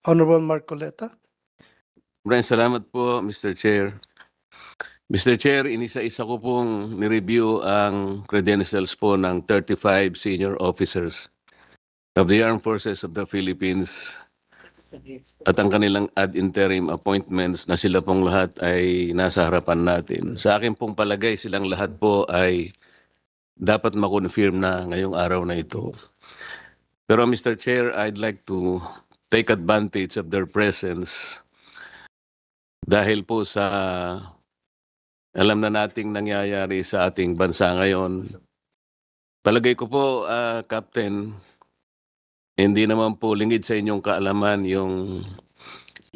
Honorable Marcoleta. Maraming salamat po, Mr. Chair. Mr. Chair, inisa-isa ko pong nireview ang credentials po ng 35 senior officers of the Armed Forces of the Philippines at ang kanilang ad interim appointments na sila pong lahat ay nasa harapan natin. Sa akin pong palagay, silang lahat po ay dapat makonfirm na ngayong araw na ito. Pero Mr. Chair, I'd like to take advantage of their presence dahil po sa alam na nating nangyayari sa ating bansa ngayon. Palagay ko po, Captain, hindi naman po lingid sa inyong kaalaman yung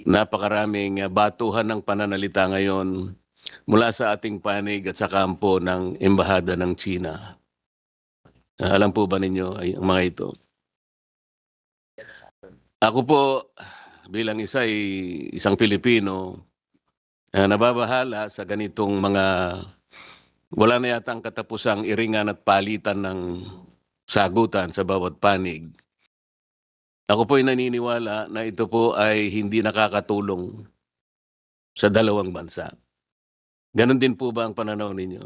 napakaraming batuhan ng pananalita ngayon mula sa ating panig at sa kampo ng Embahada ng China. Alam po ba ninyo ang mga ito? Ako po, bilang isang Pilipino, nababahala sa ganitong mga wala na yatang katapusang iringan at palitan ng sagutan sa bawat panig. Ako po ay naniniwala na ito po ay hindi nakakatulong sa dalawang bansa. Ganon din po ba ang pananaw ninyo?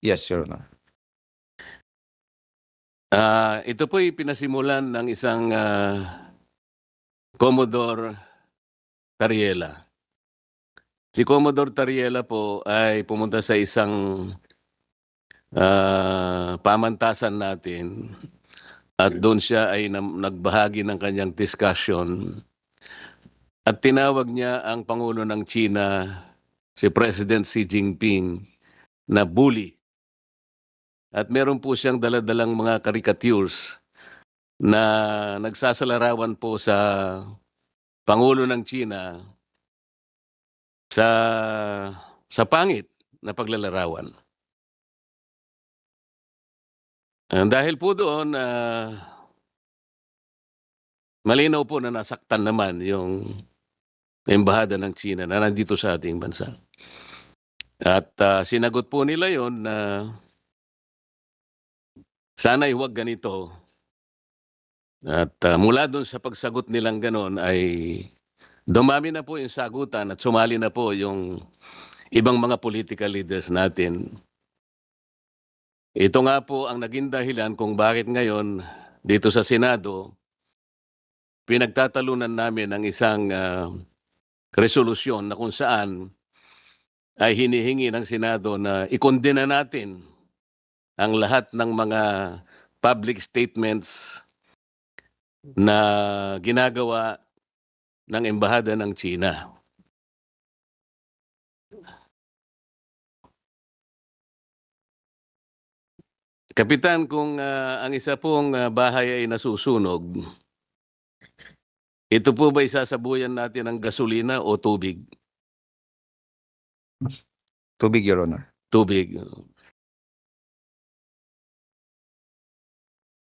Yes, Your Honor. Ito po ay pinasimulan ng isang Commodore Tariela. Si Commodore Tariela po ay pumunta sa isang pamantasan natin at doon siya ay nagbahagi ng kanyang discussion at tinawag niya ang Pangulo ng China, si President Xi Jinping, na bully. At meron po siyang daladalang mga caricatures na nagsasalarawan po sa Pangulo ng China sa pangit na paglalarawan. Dahil po doon, malinaw po na nasaktan naman yung Embahada ng China na nandito sa ating bansa. At sinagot po nila yon na sana'y huwag ganito. At mula doon sa pagsagot nilang ganon ay dumami na po yung sagutan at sumali na po yung ibang mga political leaders natin. Ito nga po ang naging dahilan kung bakit ngayon dito sa Senado pinagtatalunan namin ng isang resolusyon na kung saan ay hinihingi ng Senado na ikondena natin ang lahat ng mga public statements na ginagawa ng Embahada ng China. Kapitan, kung ang isa pong bahay ay nasusunog, ito po ba isasabuyan natin ng gasolina o tubig? Tubig, Your Honor. Tubig.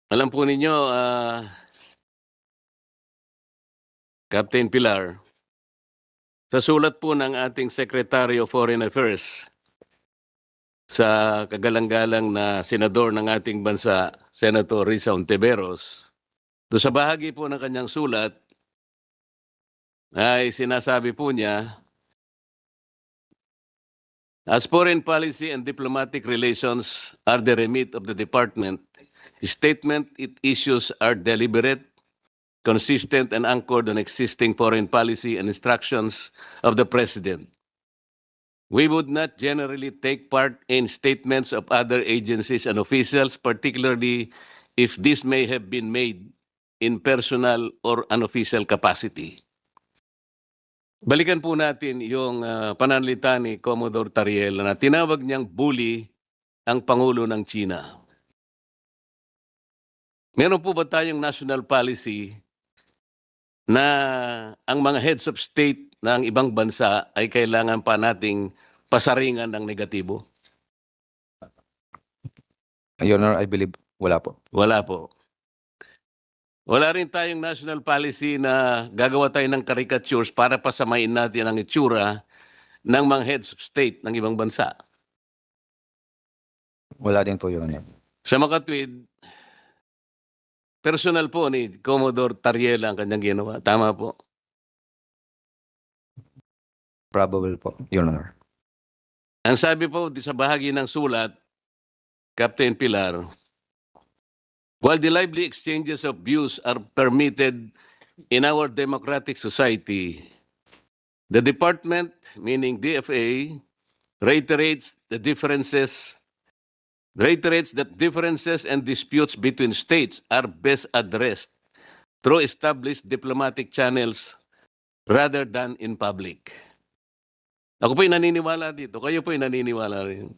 Alam po ninyo, Captain Pilar, sa sulat po ng ating Secretary of Foreign Affairs sa kagalang-galang na senador ng ating bansa, Senator Risa Ontiveros, doon sa bahagi po ng kanyang sulat ay sinasabi po niya, as foreign policy and diplomatic relations are the remit of the department, statement it issues are deliberate, consistent, and anchored on existing foreign policy and instructions of the President. We would not generally take part in statements of other agencies and officials, particularly if this may have been made in personal or unofficial capacity. Balikan po natin yung pananalita ni Commodore Tariela na tinawag niyang bully ang Pangulo ng China. Meron po ba tayong national policy na ang mga heads of state ng ibang bansa ay kailangan pa nating pasaringan ng negatibo? Your Honor, I believe wala po. Wala po. Wala rin tayong national policy na gagawa tayo ng caricatures para pasamain natin ang itsura ng mga heads of state ng ibang bansa. Wala din po, Your Honor. Sa makatwid, personal po ni Commodore Tariela ang kanyang ginawa. Tama po. Probable po, Your Honor. Ang sabi po sa bahagi ng sulat, Captain Pilar, while the lively exchanges of views are permitted in our democratic society, the department, meaning DFA, reiterates that differences and disputes between states are best addressed through established diplomatic channels rather than in public. Ako po'y naniniwala dito. Kayo po'y naniniwala rin.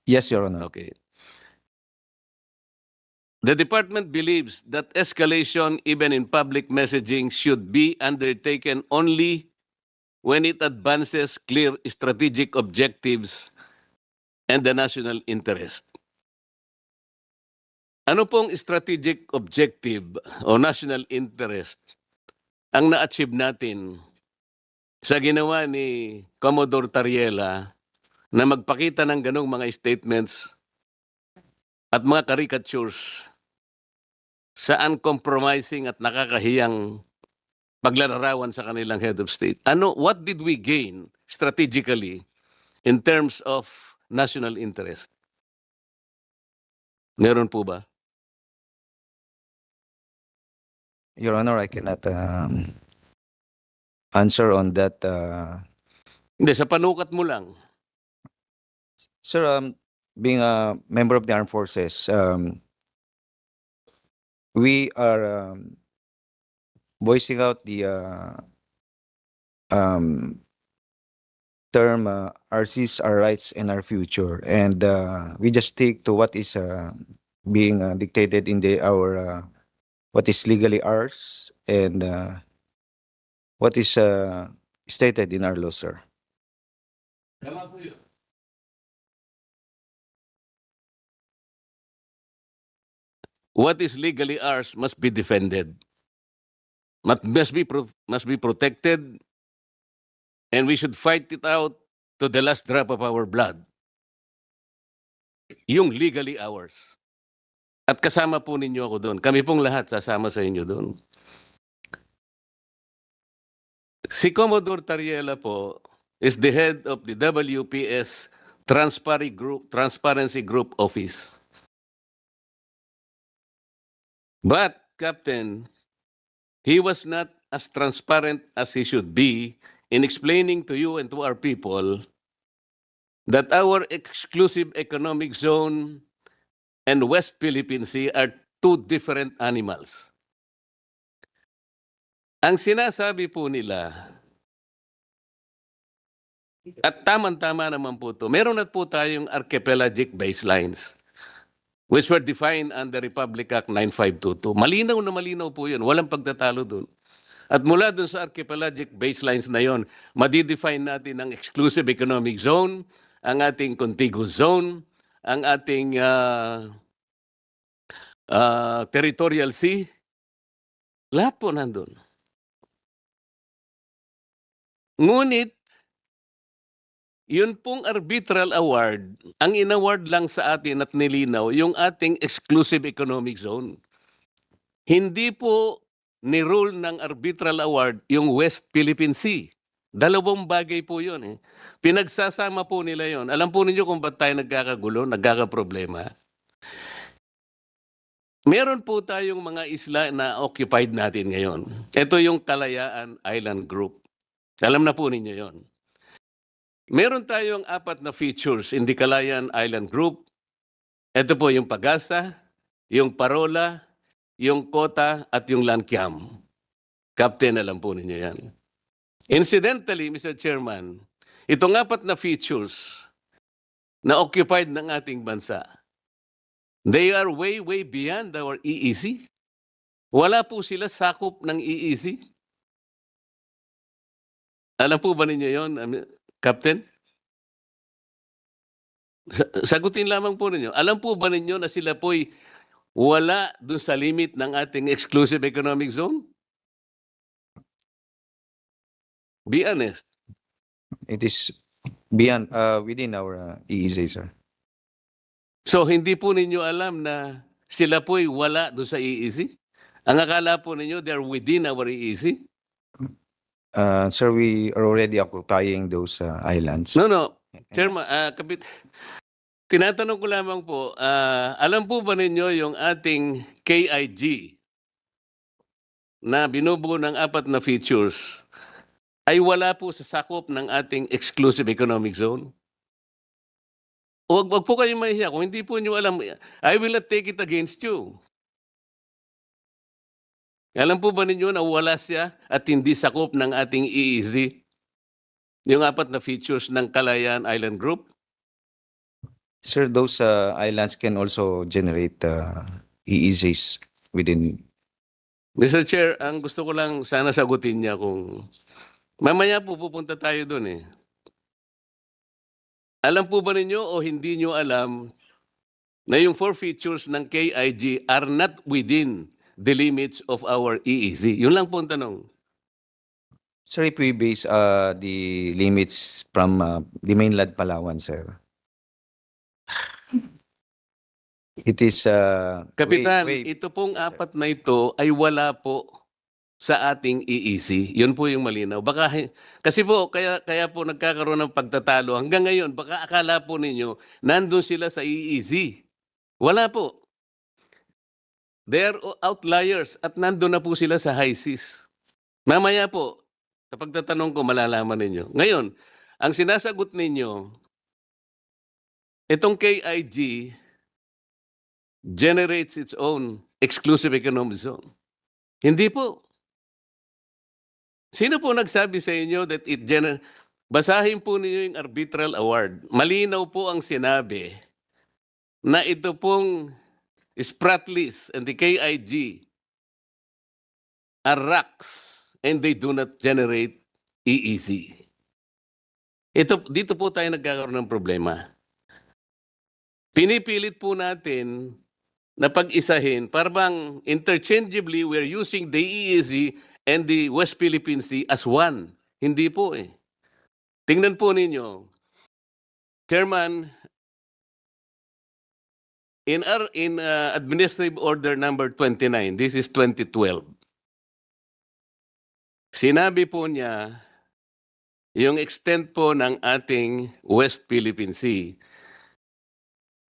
Yes, Your Honor. Okay. The department believes that escalation, even in public messaging, should be undertaken only when it advances clear strategic objectives and the national interest. Ano pong strategic objective o national interest ang na-achieve natin sa ginawa ni Commodore Tariela na magpakita ng ganong mga statements at mga caricatures sa uncompromising at nakakahiyang paglalarawan sa kanilang head of state? What did we gain strategically in terms of national interest? Meron po ba? Your Honor, I cannot answer on that. Hindi, sa panukat mo lang. Sir, being a member of the armed forces, we are voicing out the term RCs, our rights and our future, and we just stick to what is being dictated in our what is legally ours and what is stated in our law, sir. Tama po yun. What is legally ours must be defended. Must be protected, and we should fight it out to the last drop of our blood. Yung legally ours. At kasama po ninyo ako doon. Kami pong lahat sasama sa inyo doon. Si Commodore Tariela po is the head of the WPS Transparency Group Office. But, Captain, he was not as transparent as he should be in explaining to you and to our people that our exclusive economic zone and West Philippine Sea are two different animals. Ang sinasabi po nila, at tama-tama naman po ito, meron na po tayong archipelagic baselines which were defined under Republic Act 9522. Malinaw na malinaw po yun. Walang pagtatalo dun. At mula dun sa archipelagic baselines na yon, madidefine natin ang exclusive economic zone, ang ating contiguous zone, ang ating territorial sea. Lahat po nandun. Ngunit, yun pong arbitral award, ang inaward lang sa atin at nilinaw yung ating exclusive economic zone. Hindi po ni-rule ng arbitral award yung West Philippine Sea. Dalawang bagay po yun. Pinagsasama po nila yun. Alam po ninyo kung ba't tayo nagkakagulo, nagkakaproblema? Meron po tayong mga isla na occupied natin ngayon. Ito yung Kalayaan Island Group. Alam na po ninyo yon. Meron tayong 4 na features in the Kalayaan Island Group. Ito po yung Pagasa, yung Parola, yung Kota, at yung Lankiam. Captain, alam po ninyo yan. Incidentally, Mr. Chairman, itong 4 na features na occupied ng ating bansa, they are way, way beyond our EEZ. Wala po sila sakop ng EEZ. Alam po ba ninyo yon, Captain? Sagutin lamang po ninyo. Alam po ba ninyo na sila po'y wala dun sa limit ng ating exclusive economic zone? Be honest. It is Beyond, within our EEZ, sir. So hindi po ninyo alam na sila po'y wala doon sa EEZ? Ang akala po ninyo, they're within our EEZ? Sir, we are already occupying those islands. No. Chairman, tinatanong ko lamang po, alam po ba ninyo yung ating KIG na binubuo ng 4 na features ay wala po sa sakop ng ating exclusive economic zone? Wag po kayong mahihiya. Kung hindi po nyo alam, I will not take it against you. Alam po ba ninyo na wala siya at hindi sakop ng ating EEZ? Yung 4 na features ng Kalayaan Island Group? Sir, those islands can also generate EEZs within. Mr. Chair, ang gusto ko lang sana sagutin niya kung mamaya po pupunta tayo doon eh. Alam po ba ninyo o hindi nyo alam na yung 4 features ng KIG are not within the limits of our EEZ? Yun lang po ang tanong. Sir, if we base the limits from the mainland Palawan, sir. It is Kapitan, way- ito pong 4 na ito ay wala po sa ating EEC. Yun po yung malinaw. Baka, kasi po, kaya po nagkakaroon ng pagtatalo. Hanggang ngayon, baka akala po ninyo, nandun sila sa EEC. Wala po. They are outliers at nandun na po sila sa high seas. Mamaya po, sa pagtatanong ko, malalaman ninyo. Ngayon, ang sinasagot ninyo, itong KIG generates its own exclusive economic zone. Hindi po. Sino po nagsabi sa inyo that it basahin po ninyo yung arbitral award. Malinaw po ang sinabi na ito pong Spratlys and the KIG are RACs and they do not generate EEZ. Dito po tayo nagkakaroon ng problema. Pinipilit po natin na pag-isahin, parang interchangeably we're using the EEZ and the West Philippine Sea as one. Hindi po eh. Tingnan po ninyo, Chairman, in Administrative Order number 29, this is 2012, sinabi po niya yung extent po ng ating West Philippine Sea.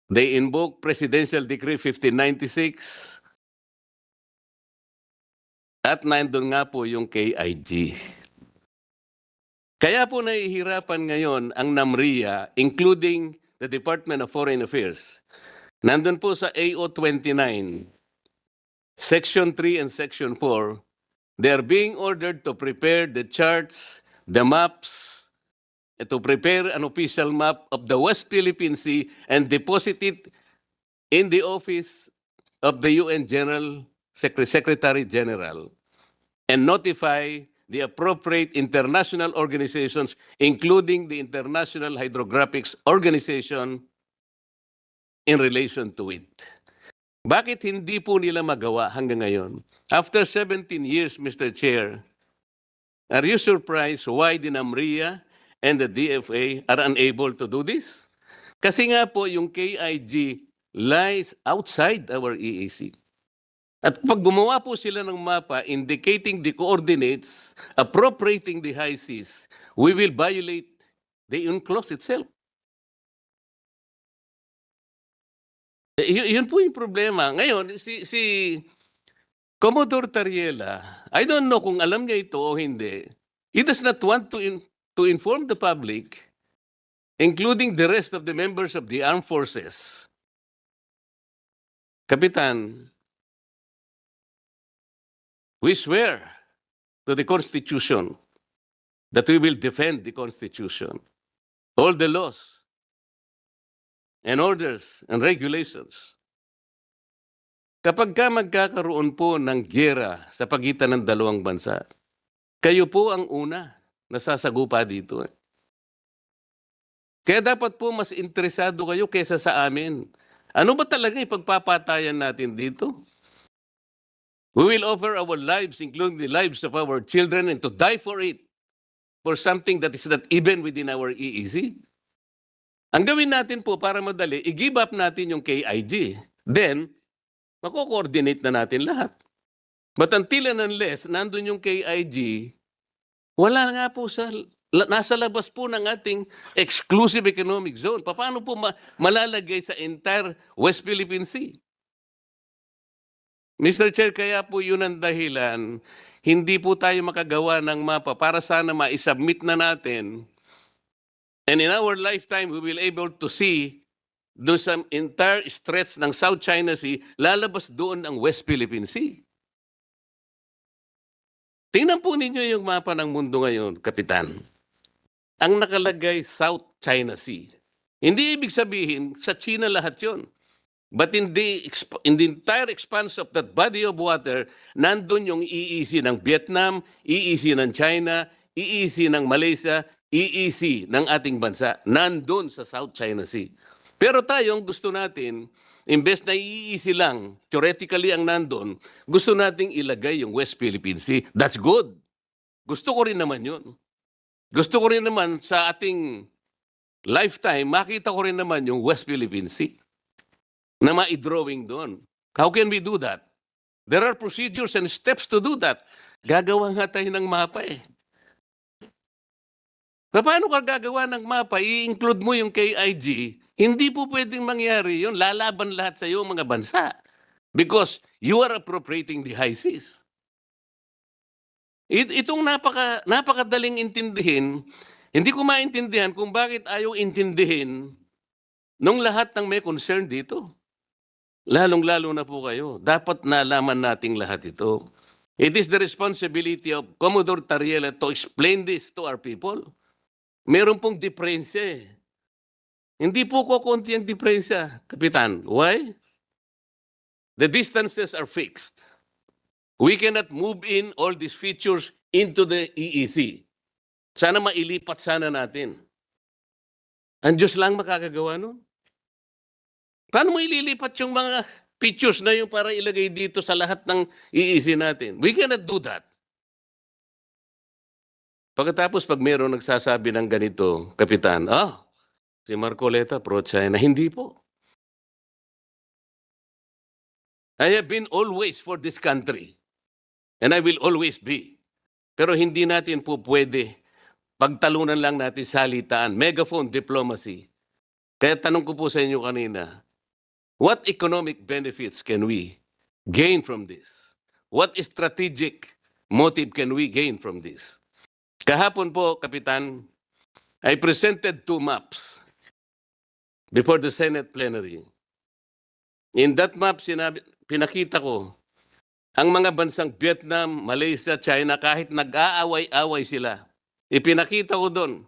They invoke Presidential Decree 1596 at nandun nga po yung KIG. Kaya po nahihirapan ngayon ang NAMRIA, including the Department of Foreign Affairs. Nandun po sa AO 29, Section 3 and Section 4, they are being ordered to prepare the charts, the maps, to prepare an official map of the West Philippine Sea and deposit it in the office of the UN Secretary General and notify the appropriate international organizations, including the International Hydrographics Organization, in relation to it. Bakit hindi po nila magawa hanggang ngayon? After 17 years, Mr. Chair, are you surprised why the NAMRIA and the DFA are unable to do this? Kasi nga po yung KIG lies outside our EEC. At pag gumawa po sila ng mapa indicating the coordinates, appropriating the high seas, we will violate the UNCLOS itself. Yun po yung problema. Ngayon, si Commodore Tariela, I don't know kung alam niya ito o hindi, he does not want to inform the public, including the rest of the members of the armed forces. Kapitan, we swear to the Constitution that we will defend the Constitution, all the laws, and orders and regulations. Kapag ka magkakaroon po ng giyera sa pagitan ng dalawang bansa, kayo po ang una na sasagupa dito. Kaya dapat po mas interesado kayo kaysa sa amin. Ano ba talaga ipagpapatayan natin dito? We will offer our lives, including the lives of our children, and to die for it, for something that is not even within our EEZ. Ang gawin natin po para madali, i-give up natin yung KIG. Then, mako-coordinate na natin lahat. But until and unless nandun yung KIG, wala nga po nasa labas po ng ating exclusive economic zone. Paano po malalagay sa entire West Philippine Sea? Mr. Chair, kaya po yun ang dahilan, hindi po tayo makagawa ng mapa para sana ma-submit na natin. And in our lifetime, we will able to see doon sa entire stretch ng South China Sea, lalabas doon ang West Philippine Sea. Tingnan po ninyo yung mapa ng mundo ngayon, Kapitan. Ang nakalagay South China Sea. Hindi ibig sabihin sa China lahat yon. But in the entire expanse of that body of water, nandun yung EEZ ng Vietnam, EEZ ng China, EEZ ng Malaysia, EEZ ng ating bansa. Nandun sa South China Sea. Pero tayong gusto natin, imbes na EEZ lang, theoretically ang nandun, gusto nating ilagay yung West Philippine Sea. That's good. Gusto ko rin naman yun. Gusto ko rin naman sa ating lifetime, makita ko rin naman yung West Philippine Sea na ma-drawing doon. How can we do that? There are procedures and steps to do that. Gagawa nga tayo ng mapa eh. Paano ka gagawa ng mapa? I-include mo yung KIG. Hindi po pwedeng mangyari yun. Lalaban lahat sa iyo mga bansa. Because you are appropriating the high seas. Itong napakadaling intindihin, hindi ko maintindihan kung bakit ayaw intindihin nung lahat ng may concern dito. Lalong-lalo na po kayo. Dapat nalaman nating lahat ito. It is the responsibility of Commodore Tariela to explain this to our people. Meron pong diferensya eh. Hindi po kukunti ang diferensya, Kapitan. Why? The distances are fixed. We cannot move in all these features into the EEZ. Sana mailipat sana natin. Ang Diyos lang makakagawa nun. Paano mo ililipat yung mga features na yun para ilagay dito sa lahat ng EEZ natin? We cannot do that. Pagkatapos pag mayroong nagsasabi ng ganito, Kapitan, si Marcoleta pro-China. Hindi po. I have been always for this country. And I will always be. Pero hindi natin po pwede pagtalunan lang natin salitaan. Megaphone diplomacy. Kaya tanong ko po sa inyo kanina, what economic benefits can we gain from this? What strategic motive can we gain from this? Kahapon po, Kapitan, I presented 2 maps before the Senate plenary. In that map, pinakita ko, ang mga bansang Vietnam, Malaysia, China, kahit nag-aaway-away sila, ipinakita ko doon,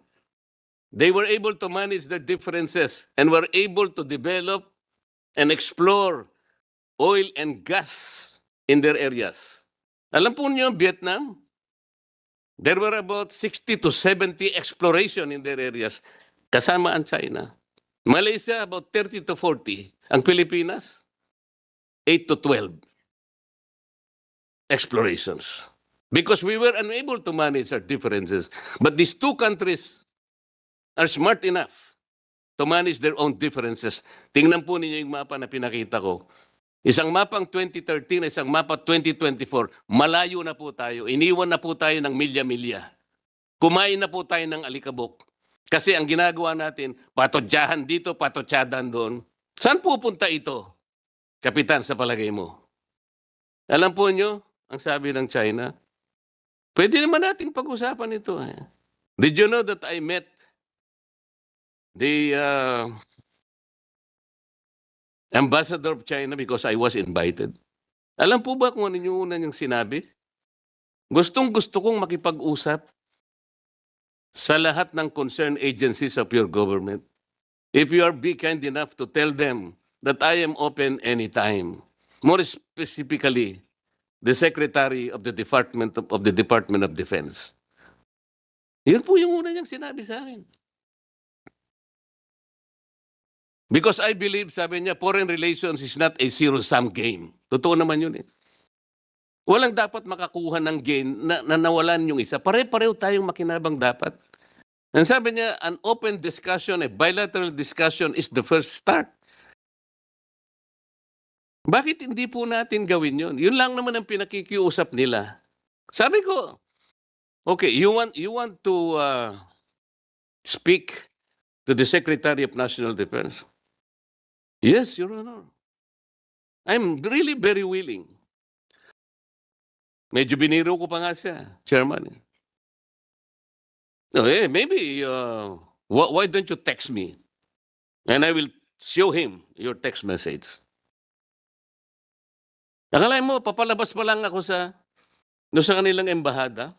they were able to manage their differences and were able to develop and explore oil and gas in their areas. Alam po niyo, Vietnam, there were about 60 to 70 exploration in their areas, kasama ang China. Malaysia, about 30 to 40. Ang Pilipinas, 8 to 12 explorations. Because we were unable to manage our differences. But these 2 countries are smart enough to manage their own differences. Tingnan po ninyo yung mapa na pinakita ko. Isang mapang 2013, isang mapa 2024. Malayo na po tayo. Iniwan na po tayo ng milya-milya. Kumain na po tayo ng alikabok. Kasi ang ginagawa natin, patodyahan dito, patodyahan doon. Saan pupunta ito, Kapitan, sa palagay mo? Alam po nyo, ang sabi ng China, pwede naman nating pag-usapan ito. Did you know that I met the ambassador of China because I was invited? Alam po ba kung ano yung una niyang sinabi? Gustong-gusto kong makipag-usap sa lahat ng concerned agencies of your government. If you are be kind enough to tell them that I am open anytime. More specifically, the Secretary of the Department of Defense. Yun po yung una niyang sinabi sa akin. Because I believe, sabi niya, foreign relations is not a zero-sum game. Totoo naman yun eh. Walang dapat makakuha ng gain na nawalan yung isa. Pare-pareho tayong makinabang dapat. And sabi niya, an open discussion, a bilateral discussion is the first start. Bakit hindi po natin gawin yun? Yun lang naman ang pinakikiusap nila. Sabi ko, okay, you want to speak to the Secretary of National Defense? Yes, Your Honor. I'm really very willing. Medyo biniro ko pa nga siya, Chairman. No, maybe, why don't you text me? And I will show him your text message. Akala mo, papalabas pa lang ako sa kanilang embahada.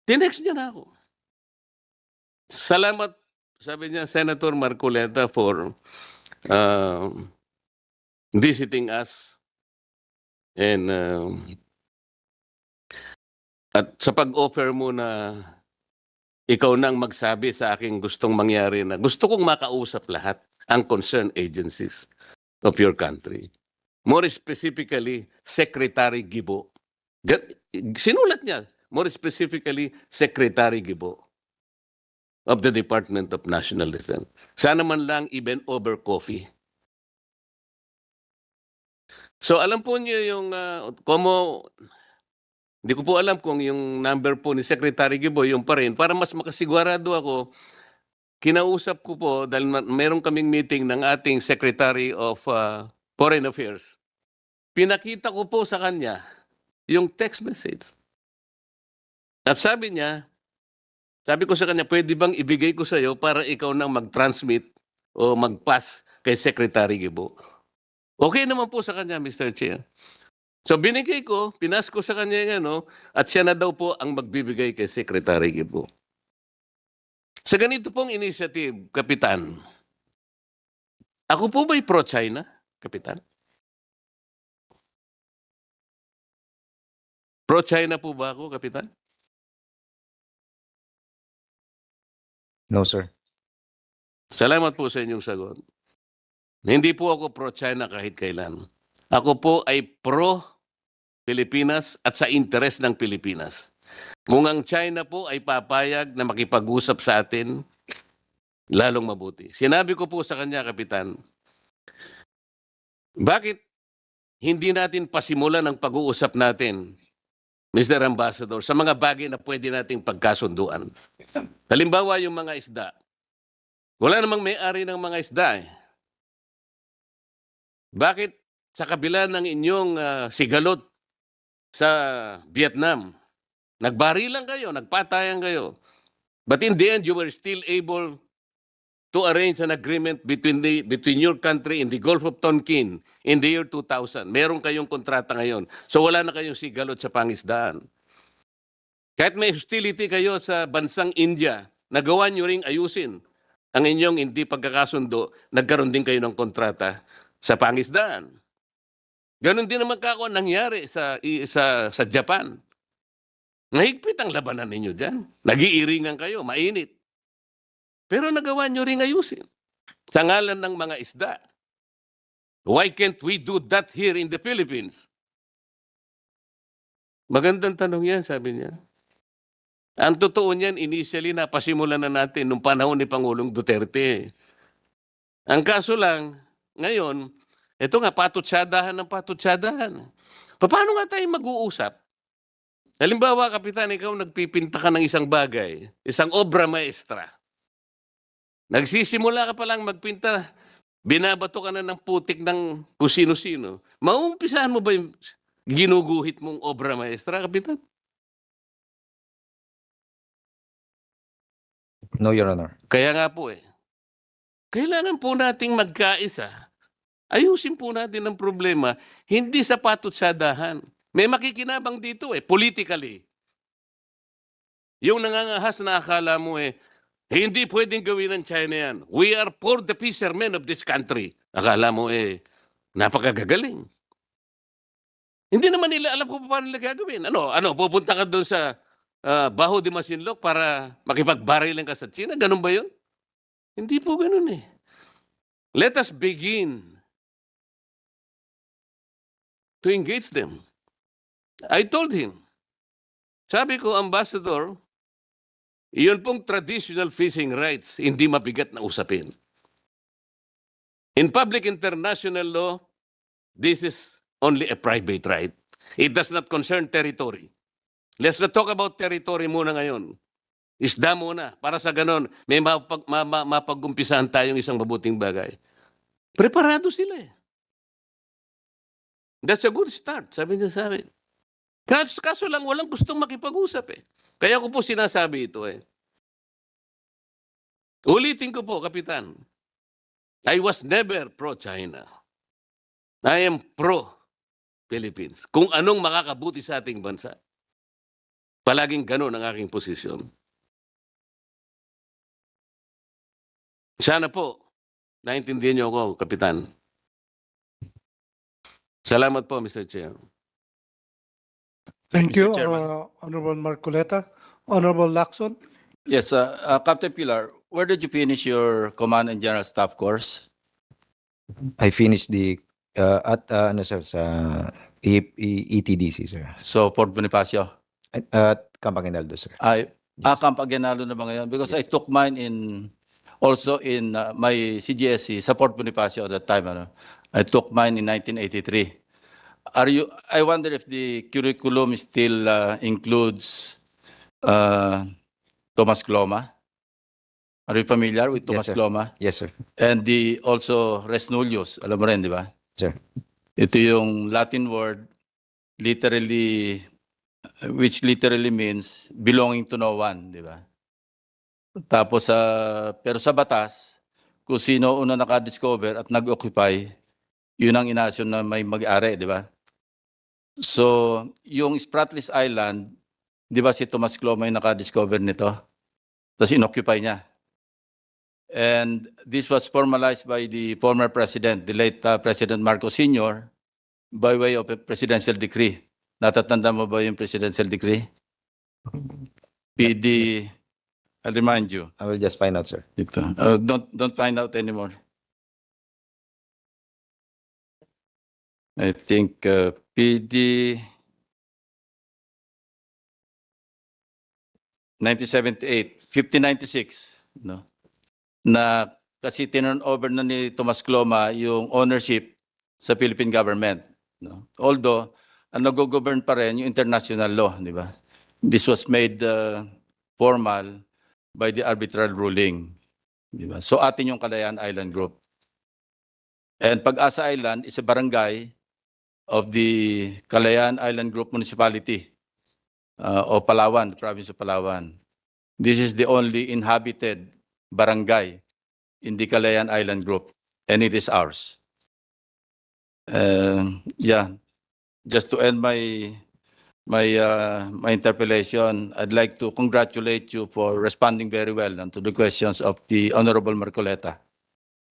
Tinext niya na ako. Salamat, sabi niya, Senator Marcoleta, for visiting us. And at sa pag-offer mo na ikaw nang magsabi sa aking gustong mangyari, na gusto kong makausap lahat ang concerned agencies of your country. More specifically, Secretary Gibo. Sinulat niya, more specifically, Secretary Gibo of the Department of National Defense. Sana man lang even over coffee. So alam po niyo yung, hindi ko po alam kung yung number po ni Secretary Gibo, yung pa rin, para mas makasigurado ako, kinausap ko po, dahil meron kaming meeting ng ating Secretary of Foreign Affairs. Pinakita ko po sa kanya yung text message. At sabi ko sa kanya, pwede bang ibigay ko sa iyo para ikaw nang mag-transmit o mag-pass kay Secretary Gibo? Okay naman po sa kanya, Mr. Chair. So binigay ko, pinas ko sa kanya yung at siya na daw po ang magbibigay kay Secretary Gibo. Sa ganito pong initiative, Kapitan, ako po ba'y pro-China, Kapitan? Pro-China po ba ako, Kapitan? No, sir. Salamat po sa inyong sagot. Hindi po ako pro-China kahit kailan. Ako po ay pro-Pilipinas at sa interes ng Pilipinas. Kung ang China po ay papayag na makipag-usap sa atin, lalong mabuti. Sinabi ko po sa kanya, Kapitan, bakit hindi natin pasimulan ang pag-uusap natin, Mr. Ambassador, sa mga bagay na pwede nating pagkasunduan? Halimbawa, yung mga isda. Wala namang may-ari ng mga isda eh. Bakit sa kabila ng inyong sigalot sa Vietnam, nagbarilan kayo, nagpatayan kayo, but in the end, you were still able to arrange an agreement between your country and the Gulf of Tonkin in the year 2000. Meron kayong kontrata ngayon. So wala na kayong sigalot sa pangisdaan. Kahit may hostility kayo sa bansang India, nagawa nyo ring ayusin ang inyong hindi pagkakasundo, nagkaroon din kayo ng kontrata sa pangisdaan. Ganon din naman kako nangyari sa Japan. Mahigpit ang labanan ninyo dyan. Nag-iiringan kayo, mainit. Pero nagawa nyo ring ayusin sa ngalan ng mga isda. Why can't we do that here in the Philippines? Magandang tanong yan, sabi niya. Ang totoo niyan, initially napasimulan na natin nung panahon ni Pangulong Duterte. Ang kaso lang, ngayon, ito nga, patutsadahan ng patutsadahan. Paano nga tayo mag-uusap? Halimbawa, Kapitan, ikaw nagpipinta ka ng isang bagay, isang obra maestra. Nagsisimula ka pa lang magpinta, binabato ka na ng putik ng kung sino-sino. Maumpisahan mo ba yung ginuguhit mong obra maestra, Kapitan? No, Your Honor. Kaya nga po kailangan po nating magkaisa. Ayusin po natin ang problema, hindi sa patutsadahan. May makikinabang dito politically. Yung nangangahas na akala mo hindi pwedeng gawin ng China yan. We are for the fishermen of this country. Akala mo napakagagaling. Hindi naman nila alam kung paano nila gagawin. Pupunta ka doon sa Baho de Masinloc para makipagbarilan ka sa China? Ganun ba yun? Hindi po ganun Let us begin to engage them. I told him, sabi ko, Ambassador, Iyon pong traditional fishing rights, hindi mabigat na usapin. In public international law, this is only a private right. It does not concern territory. Let's not talk about territory muna ngayon. Isda muna. Para sa ganon, may mapag-umpisahan tayong isang mabuting bagay. Preparado sila eh. That's a good start, sabi niya sa amin. Kaso lang, walang gustong makipag-usap eh. Kaya ko po sinasabi ito eh. Ulitin ko po, Kapitan. I was never pro-China. I am pro-Philippines. Kung anong makakabuti sa ating bansa. Palaging ganun ang aking posisyon. Sana po, naintindihan niyo ako, Kapitan. Salamat po, Mr. Chair. Thank Mr. you, Chairman. Honorable Marcoleta. Honorable Lacson. Yes, Captain Pilar, where did you finish your Command and General Staff course? I finished the at ano sir sa ETDC sir. So, Port Bonifacio. At Camp Aguinaldo sir. Camp Aguinaldo na ba ngayon? Because I took mine also in my CGSC sa Port Bonifacio at that time. I took mine in 1983. I wonder if the curriculum still includes Thomas Cloma. Are you familiar with Thomas sir. Cloma? Yes sir. And also Res Nullius, alam mo rin, di ba? Sir. Ito yung Latin word, which literally means belonging to no one, di ba? Tapos, pero sa batas, kung sino una naka-discover at nag-occupy, yun ang inasyon na may mag-ari, di ba? So, yung Spratlys Island, di ba si Thomas Cloma yung naka-discover nito? Tapos inoccupy niya. And this was formalized by the former president, the late President Marcos Sr., by way of a presidential decree. Natatanda mo ba yung presidential decree? PD, I'll remind you. I will just find out sir. Ito. Don't find out anymore. I think PD 1978, 1596, no? Na kasi tinurn over na ni Thomas Cloma yung ownership sa Philippine government, no? Although ang nag-govern pa rin yung international law, di ba? This was made formal by the arbitral ruling, di ba? So atin yung Kalayaan Island Group. And Pag-asa Island is a barangay of the Kalayaan Island Group Municipality of Palawan, the province of Palawan. This is the only inhabited barangay in the Kalayaan Island Group, and it is ours. Yeah, just to end my interpellation, I'd like to congratulate you for responding very well to the questions of the Honorable Marcoleta.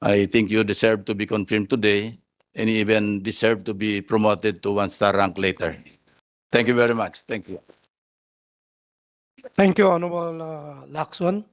I think you deserve to be confirmed today and even deserve to be promoted to one-star rank later. Thank you very much. Thank you. Thank you, Honorable Lacson.